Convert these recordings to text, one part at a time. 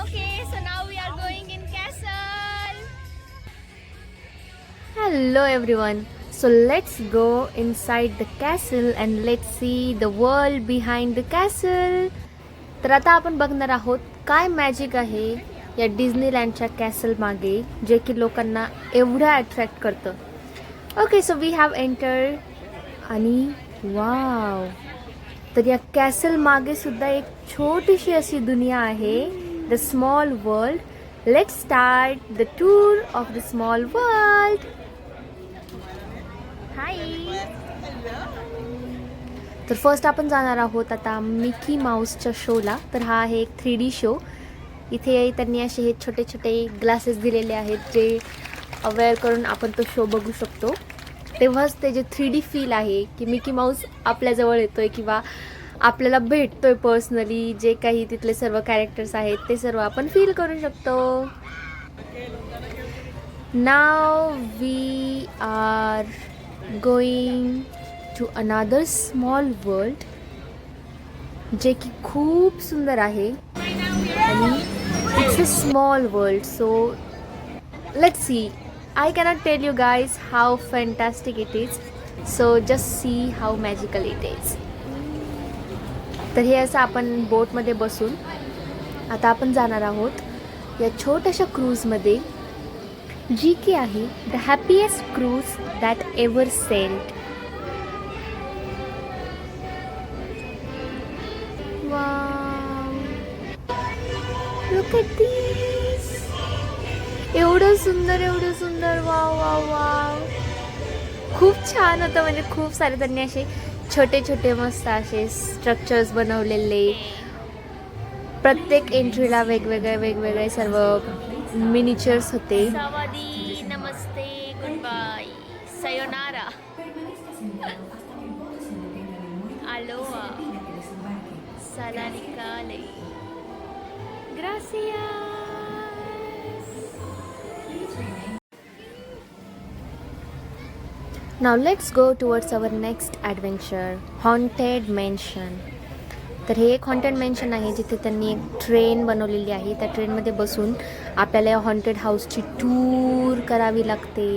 Okay, so now we are going in castle. Hello everyone. So let's go inside the castle and let's see the world behind the castle. तर आता आपण बघणार आहोत काय magic आहे या डिझनीलँडच्या castle मागे जे की लोकांना एवढं अट्रॅक्ट करतं. Okay so we have entered आणि वाव, तर या कॅसल मागे सुद्धा एक छोटीशी अशी दुनिया आहे, the small world. Let's start the tour of the small world. Hi. तर फर्स्ट आपण जाणार आहोत आता मिकी माऊसच्या शोला. तर हा आहे एक 3D शो. इथे त्यांनी असे हे छोटे छोटे ग्लासेस दिलेले आहेत जे अवेअर करून आपण तो शो बघू शकतो. तेव्हाच ते जे 3D फील आहे की मिकी माऊस आपल्याजवळ येतोय किंवा आपल्याला भेटतोय पर्सनली, जे काही तिथले सर्व कॅरेक्टर्स आहेत ते सर्व आपण फील करू शकतो. Now we are going to another small world जे की खूप सुंदर आहे आणि it's a small world. So let's see. I cannot tell you guys how fantastic it is. So just see how magical it is. तर हे असं आपण बोटमध्ये बसून आता आपण जाणार आहोत या छोट्याशा क्रूजमध्ये जी की आहे the happiest cruise that ever sailed. Wow, look at this. एवढं सुंदर वाव वाव वाव. खूप छान होतं, म्हणजे खूप सारे त्यांनी असे छोटे छोटे मस्त असे स्ट्रक्चर्स बनवलेले. प्रत्येक एंट्रीला वेगवेगळे सर्व मिनिचर्स होते. Savadi, namaste, goodbye, sayonara, aloha, salaricale, gracias. Now let's go towards our next adventure, Haunted Mansion. तर हे एक हॉन्टेड मेन्शन आहे जिथे त्यांनी एक ट्रेन बनवलेली आहे. त्या ट्रेनमध्ये बसून आपल्याला या हॉन्टेड हाऊसची टूर करावी लागते.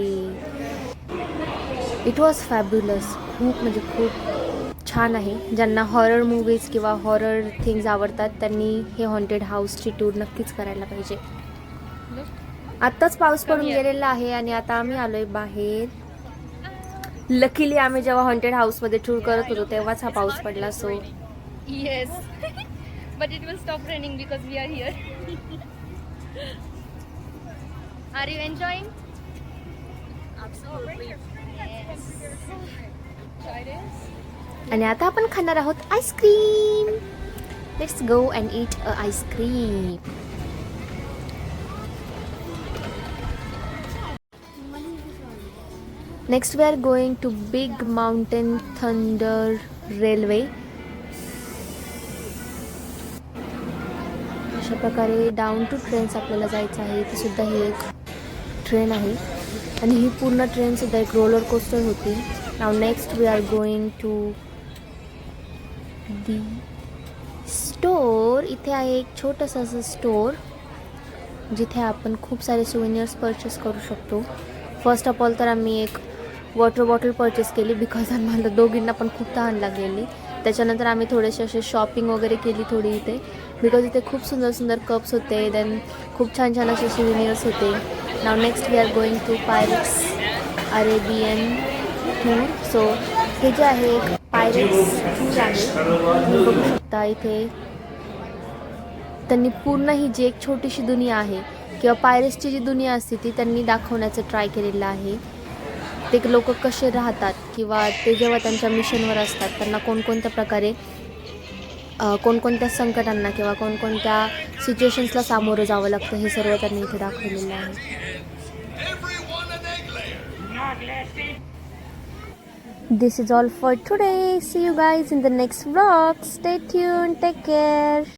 It was fabulous. खूप म्हणजे खूप छान आहे. ज्यांना हॉरर मूवीज किंवा हॉरर थिंग्स आवडतात त्यांनी हे हॉन्टेड हाऊसची टूर नक्कीच करायला पाहिजे. आत्ताच पाऊस पडून गेलेला आहे आणि आता आम्ही आलोय बाहेर. लकीली आम्ही जेव्हा हॉन्टेड हाऊसमध्ये टूर करत होतो तेव्हाच हा पाऊस पडला. So Yes, but it will stop raining because we are here. Are you enjoying? Absolutely. Yes. Try this. आणि आता आपण खाणार आहोत ice cream. Let's go and eat a ice cream. Next we are going to big mountain thunder railway. अशा प्रकारे down to trains आपल्याला जायचं आहे. ती सुद्धा ही एक ट्रेन आहे आणि ही पूर्ण ट्रेनसुद्धा एक रोलर कोस्टर होती. Now next we are going to the store. इथे आहे एक छोटंसं असं स्टोर जिथे आपण खूप सारे सुवेनियर्स परचेस करू शकतो. फर्स्ट ऑफ ऑल तर आम्ही एक वॉटर बॉटल परचेस केली बिकॉज आम्हाला दोघींना पण खूप तहान लागलेली. त्याच्यानंतर आम्ही थोडेसे असे शॉपिंग वगैरे केली थोडी इथे, बिकॉज इथे खूप सुंदर कप्स होते. देन खूप छान असे सुवेनियर्स होते. Now next we are going to pirates Arabian tour. So हे जे आहे एक पायरेट्स टूर आहे. तुम्ही बघू शकता इथे त्यांनी पूर्ण ही जी एक छोटीशी दुनिया आहे किंवा पायरेट्सची जी दुनिया असते ती त्यांनी दाखवण्याचं ट्राय केलेलं आहे. ते लोक कसे राहतात किंवा ते जेव्हा त्यांच्या मिशनवर असतात त्यांना कोणकोणत्या प्रकारे कोणकोणत्या संकटांना किंवा कोणकोणत्या सिच्युएशन्सला सामोरं जावं लागतं हे सर्व त्यांनी इथे दाखवलेलं आहे. This is all for today. See you guys in the next vlog. Stay tuned. Take care.